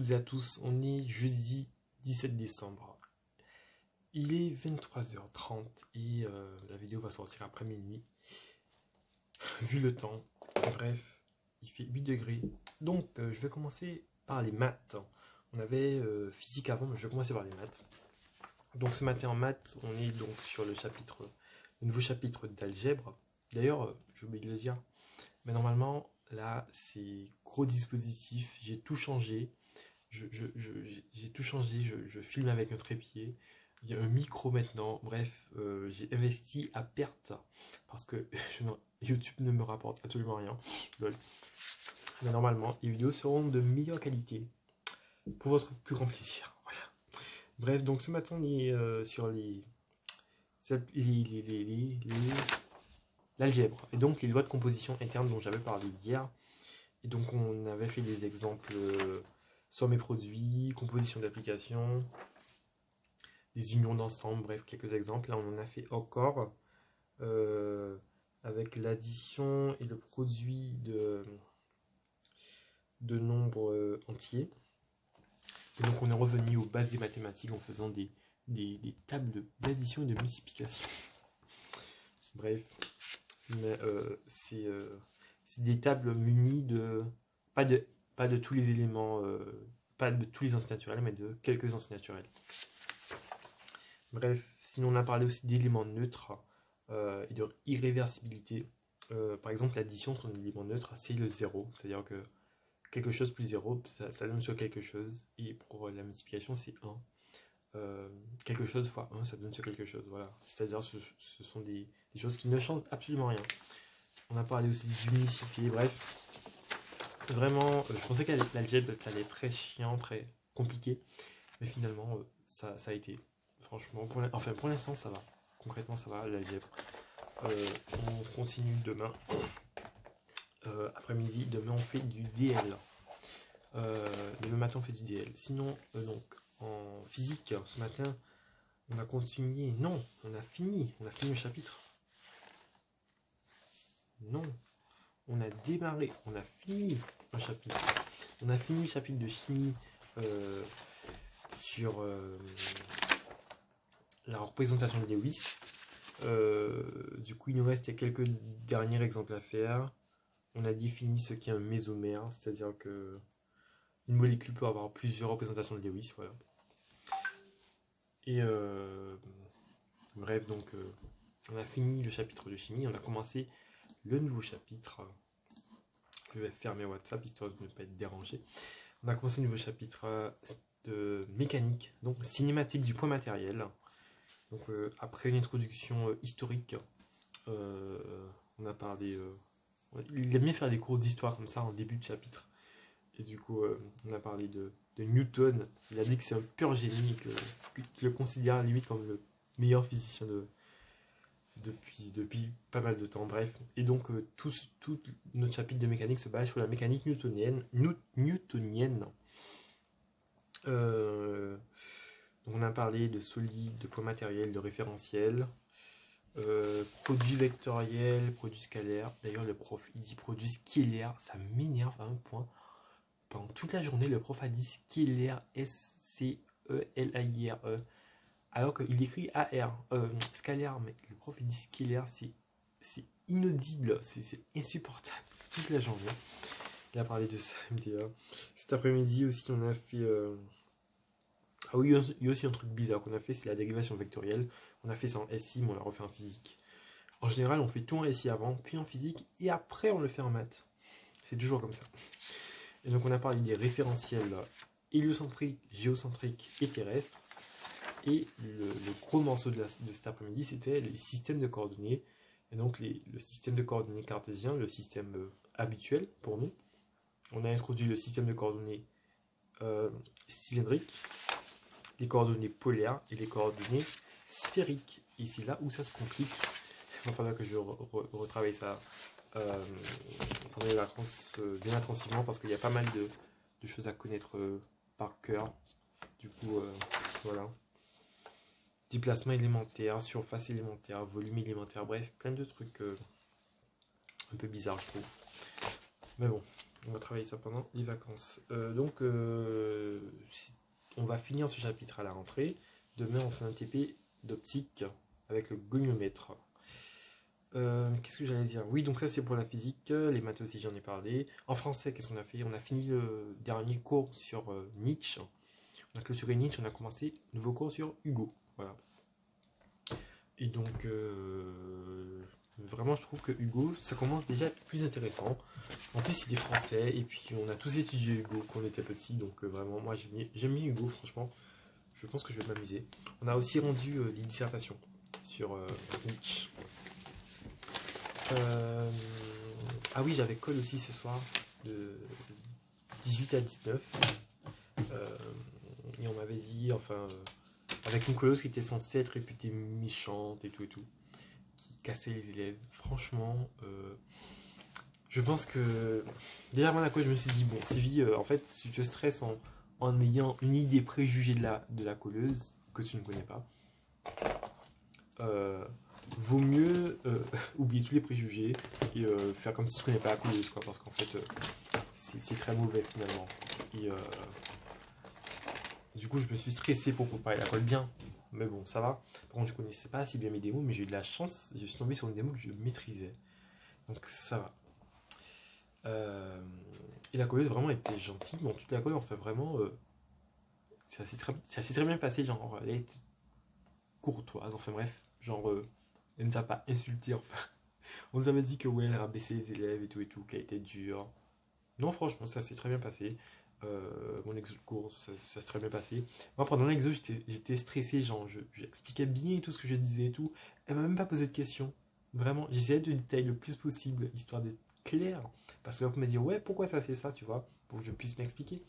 toutes et à tous, on est jeudi 17 décembre. Il est 23h30 et la vidéo va sortir après minuit. Vu le temps, bref, il fait 8 degrés. Donc je vais commencer par les maths. On avait physique avant, mais je vais commencer par les maths. Donc ce matin en maths, on est donc sur le nouveau chapitre d'algèbre. D'ailleurs, j'ai oublié de le dire, mais normalement, là, c'est gros dispositif, j'ai tout changé. J'ai tout changé, je filme avec un trépied, il y a un micro maintenant, bref, j'ai investi à perte parce que YouTube ne me rapporte absolument rien. Lol. Mais normalement, les vidéos seront de meilleure qualité pour votre plus grand plaisir. Voilà. Bref, donc ce matin on est sur l'algèbre et donc les lois de composition interne dont j'avais parlé hier. Et donc on avait fait des exemples somme et produit, composition d'application, des unions d'ensemble, bref, quelques exemples. Là, on en a fait encore avec l'addition et le produit de nombres entiers. Et donc, on est revenu aux bases des mathématiques en faisant des tables d'addition et de multiplication. Bref, mais c'est des tables munies de pas de tous les éléments, pas de tous les anciens naturels, mais de quelques anciens naturels. Bref, sinon on a parlé aussi d'éléments neutres et de irréversibilité. Par exemple, l'addition, son élément neutre, c'est le 0. C'est-à-dire que quelque chose plus 0, ça donne sur quelque chose. Et pour la multiplication, c'est 1. Quelque chose fois 1, ça donne sur quelque chose. Voilà. C'est-à-dire que ce sont des choses qui ne changent absolument rien. On a parlé aussi d'unicité, bref. Vraiment, je pensais que l'algèbre, ça allait être très chiant, très compliqué. Mais finalement, ça a été. Franchement, pour l'instant, ça va. Concrètement, ça va, l'algèbre. On continue demain. Après-midi, demain, on fait du DL. Demain matin, on fait du DL. Sinon, donc, en physique, ce matin, on a continué. Non, on a fini le chapitre. Non, on a démarré, on a fini un chapitre. On a fini le chapitre de chimie sur la représentation de Lewis. Du coup, il nous reste quelques derniers exemples à faire. On a défini ce qu'est un mésomère, c'est-à-dire que une molécule peut avoir plusieurs représentations de Lewis. Voilà. Et bref, donc on a fini le chapitre de chimie, on a commencé le nouveau chapitre. Je vais fermer WhatsApp histoire de ne pas être dérangé. On a commencé le nouveau chapitre de mécanique, donc cinématique du point matériel. Donc après une introduction historique, on a parlé. Il aime bien faire des cours d'histoire comme ça en début de chapitre. Et du coup, on a parlé de Newton. Il a dit que c'est un pur génie, qu'il le considère limite comme le meilleur physicien depuis pas mal de temps. Bref. Et donc, tout notre chapitre de mécanique se base sur la mécanique newtonienne. Donc on a parlé de solide, de poids matériel, de référentiel, produit vectoriel, produit scalaire. D'ailleurs, le prof, il dit produit scalaire, ça m'énerve à un point. Pendant toute la journée, le prof a dit scalaire, S-C-E-L-A-I-R-E, alors qu'il écrit A-R, scalaire, mais le prof il dit scalaire, c'est inaudible, c'est insupportable toute la journée. Il a parlé de ça, MTA. Cet après-midi aussi, on a fait... Ah oui, il y a aussi un truc bizarre qu'on a fait, c'est la dérivation vectorielle. On a fait ça en SI, mais on l'a refait en physique. En général, on fait tout en SI avant, puis en physique, et après on le fait en maths. C'est toujours comme ça. Et donc on a parlé des référentiels héliocentriques, géocentriques et terrestres. Et le gros morceau de cet après-midi, c'était les systèmes de coordonnées. Et donc le système de coordonnées cartésien, le système habituel pour nous. On a introduit le système de coordonnées cylindriques, les coordonnées polaires et les coordonnées sphériques. Et c'est là où ça se complique. Il va falloir que je retravaille ça pendant les vacances bien intensivement parce qu'il y a pas mal de choses à connaître par cœur. Du coup, voilà. Déplacement élémentaire, surface élémentaire, volume élémentaire, bref, plein de trucs un peu bizarres, je trouve. Mais bon, On va travailler ça pendant les vacances. On va finir ce chapitre à la rentrée. Demain, on fait un TP d'optique avec le goniomètre. Qu'est-ce que j'allais dire? Oui, donc ça c'est pour la physique. Les maths aussi, j'en ai parlé. En français, qu'est-ce qu'on a fait? On a fini le dernier cours sur Nietzsche. On a clôturé Nietzsche, on a commencé un nouveau cours sur Hugo. Voilà. Et donc, vraiment, je trouve que Hugo, ça commence déjà à être plus intéressant. En plus, il est français, et puis on a tous étudié Hugo quand on était petits, donc vraiment, moi j'aime bien Hugo, franchement. Je pense que je vais m'amuser. On a aussi rendu les dissertations sur Nietzsche. Ah oui, j'avais colle aussi ce soir, de 18 à 19. Et on m'avait dit, avec une colosse qui était censée être réputée méchante et tout, qui cassait les élèves. Franchement, je pense que déjà moi, je me suis dit, bon, Sylvie, en fait, si tu te stresses en ayant une idée préjugée de la colleuse que tu ne connais pas, vaut mieux oublier tous les préjugés et faire comme si tu ne connais pas la colleuse, quoi, parce qu'en fait, c'est très mauvais finalement. Et du coup, je me suis stressé pour préparer la colle bien. Mais bon, ça va. Par contre, je connaissais pas si bien mes démos, mais j'ai eu de la chance. Je suis tombé sur une démo que je maîtrisais. Donc ça va. Et la colleuse vraiment était gentille. Bon, toute la colle, en fait, vraiment. C'est assez très bien passé. Genre, elle est courtoise. Enfin bref, genre, elle nous a pas insulté. Enfin, on nous avait dit que ouais, elle rabaissait les élèves et tout, qu'elle était dure. Non, franchement, ça s'est très bien passé. Mon exo de cours, ça s'est très bien passé. Moi, pendant l'exo, j'étais stressé, genre, j'expliquais bien tout ce que je disais et tout. Elle m'a même pas posé de questions. Vraiment, j'essayais de détailler le plus possible, histoire d'être clair. Parce qu'elle m'a dit, ouais, pourquoi ça, c'est ça, tu vois, pour que je puisse m'expliquer.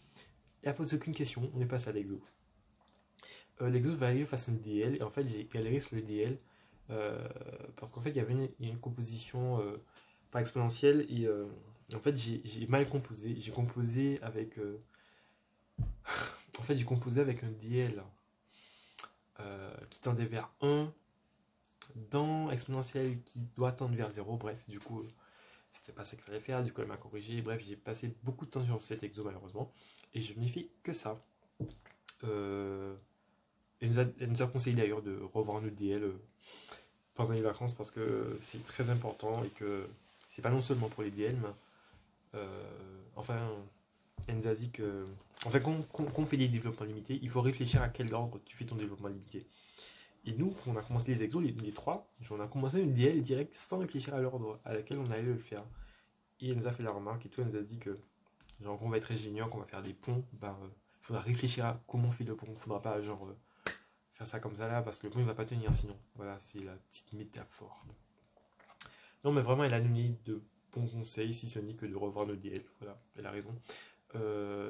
Et elle pose aucune question, on est passé à l'exo. L'exo va arriver face à une DL, et en fait, j'ai galéré sur le DL. Parce qu'en fait, il y a une composition par exponentielle, et en fait, j'ai mal composé. J'ai composé avec. En fait, j'ai composé avec un DL qui tendait vers 1 dans exponentielle qui doit tendre vers 0. Bref, du coup, c'était pas ça qu'il fallait faire. Du coup, elle m'a corrigé. Bref, j'ai passé beaucoup de temps sur cet exo, malheureusement. Et je n'ai fait que ça. Elle nous a conseillé d'ailleurs de revoir notre DL pendant les vacances parce que c'est très important et que c'est pas non seulement pour les DL, mais enfin, elle nous a dit que, en fait, quand on fait des développements limités, il faut réfléchir à quel ordre tu fais ton développement limité. Et nous, quand on a commencé les exos, les trois, on a commencé une DL direct sans réfléchir à l'ordre à laquelle on allait le faire. Et elle nous a fait la remarque et tout, elle nous a dit que, genre, quand on va être ingénieur, qu'on va faire des ponts, ben, faudra réfléchir à comment on fait le pont. Faudra pas, genre, faire ça comme ça là, parce que le pont il va pas tenir sinon. Voilà, c'est la petite métaphore. Non, mais vraiment, elle a donné de bons conseils, si ce n'est que de revoir nos DL. Voilà, elle a raison.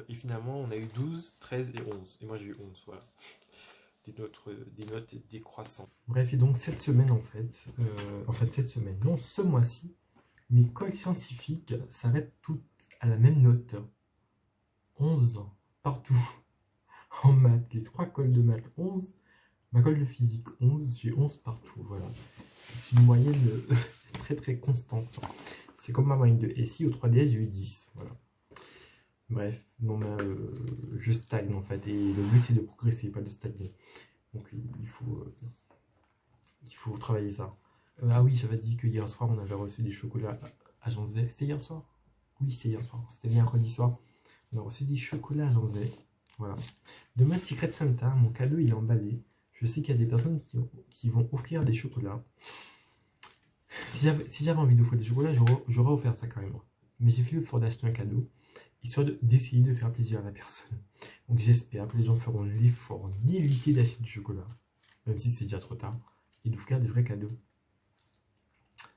Et finalement, on a eu 12, 13 et 11. Et moi, j'ai eu 11, voilà. Des notes décroissantes. Bref, et donc cette semaine, cette semaine, non, ce mois-ci, mes colles scientifiques s'arrêtent toutes à la même note. 11 partout. En maths, les 3 colles de maths, 11. Ma colle de physique, 11. J'ai 11 partout, voilà. C'est une moyenne très très constante. C'est comme ma moyenne de SI au 3DS, j'ai eu 10, voilà. Bref, non, mais je stagne en fait, et le but c'est de progresser, pas de stagner. Donc il faut travailler ça. Ah oui, j'avais dit que hier soir on avait reçu des chocolats à Janzay. C'était hier soir? Oui, c'était hier soir. C'était mercredi soir. On a reçu des chocolats à Janzay. Voilà. Demain, Secret Santa, mon cadeau il est emballé. Je sais qu'il y a des personnes qui vont offrir des chocolats. Si j'avais envie d'offrir des chocolats, j'aurais offert ça carrément. Mais j'ai fait l'effort d'acheter un cadeau, histoire d'essayer de faire plaisir à la personne. Donc j'espère que les gens feront l'effort d'éviter d'acheter du chocolat, même si c'est déjà trop tard, et d'offrir des vrais cadeaux.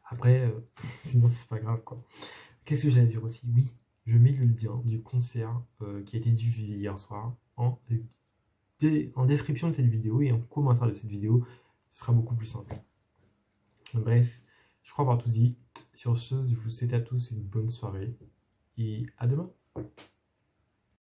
Après, sinon c'est pas grave quoi. Qu'est-ce que j'allais dire aussi? Oui, je mets le lien du concert qui a été diffusé hier soir en description de cette vidéo et en commentaire de cette vidéo. Ce sera beaucoup plus simple. Bref, je crois avoir tout dit. Sur ce, je vous souhaite à tous une bonne soirée et à demain.